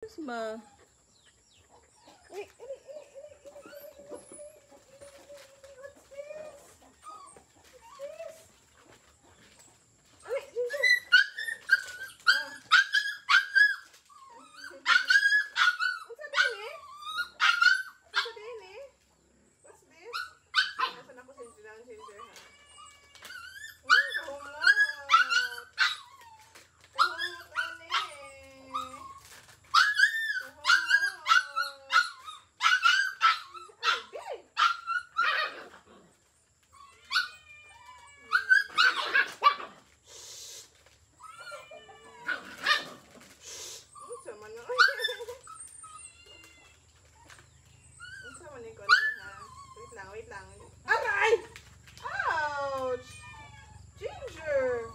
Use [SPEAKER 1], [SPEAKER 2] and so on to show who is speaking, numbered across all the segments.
[SPEAKER 1] Ma. Wait lang. Aray! Ouch! Ginger!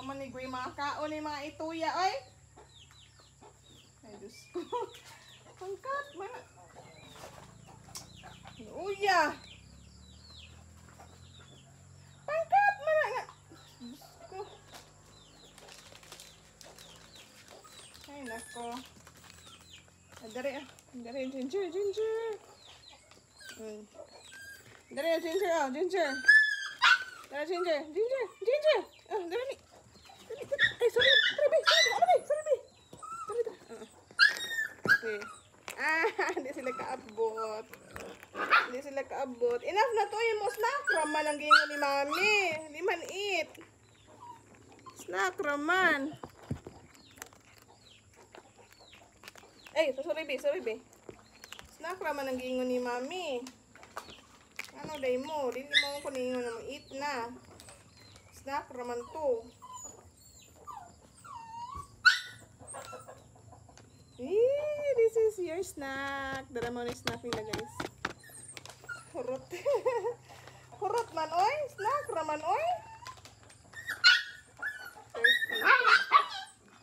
[SPEAKER 1] Manigway mga kaon ni mga ituya, oy. Ay, Diyos ko. Pangkat, mana. Uya. Pangkat, mana nga. Diyos ko. Ay, nako. Dari, ginger. Dari, ginger, oh, ginger. Dari, ginger. Oh, dari ni. Ay, sorry. Okay. Hindi sila kaabot. Enough na to, yung mo snack raman ang gingo ni mami. Hindi man eat. Snack raman. Ay, sorry, be. Snack raman ang gingo ni mami. Ano day mo? Hindi mo ko ningo na eat na. Snack raman to. This is your snack. Dara mo ni snack nila, guys. Hurot. Hurot man, oy. Snack raman, oy.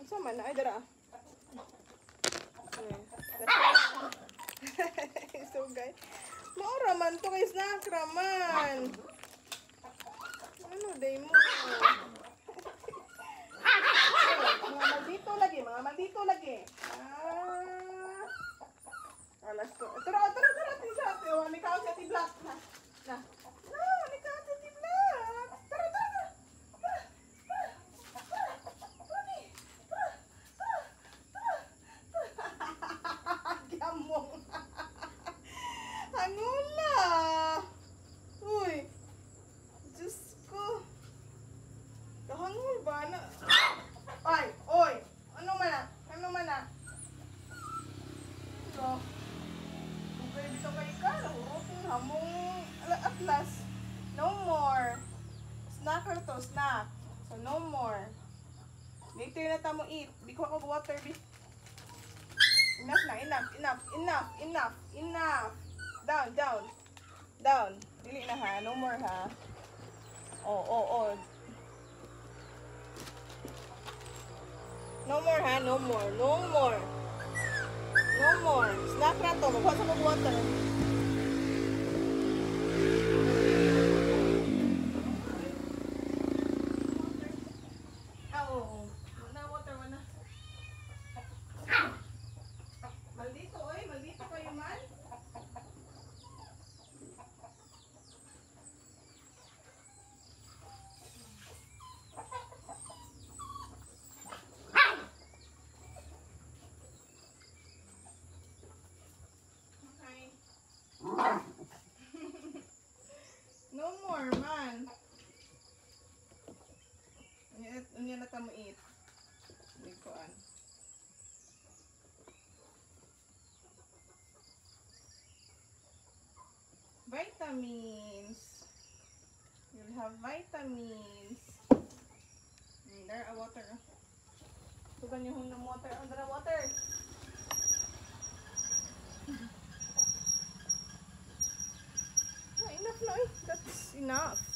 [SPEAKER 1] Ang sama na. Ay, dara. So, guys. Mauraman to kay snack raman. Ano, day mo? Mga maldito lagi. Alas ko. Tara, tisa. Ni kao si Ati Black. Na. Ni kao si Ati Black. Tara. Gamong. Hangula. Uy. Diyos ko. Kahangul ba na? Ay, oy. Ano man na? So, kung pwede dito kayo ka, nahurutin hamong atlas. No more. Snacker to, snack. So, no more. Later na tamo eat. Biko ako water, be. Enough. Down. Dili na ha. No more ha. Oh. No more ha, no more. Snack na to, magkuha sa mag-water. Oo. Wala. Maldito, oy. Maldito kayo man. vitamins. You'll have vitamins. There, a water. Tugan yung ng water. Under the water. Enough na eh. That's enough.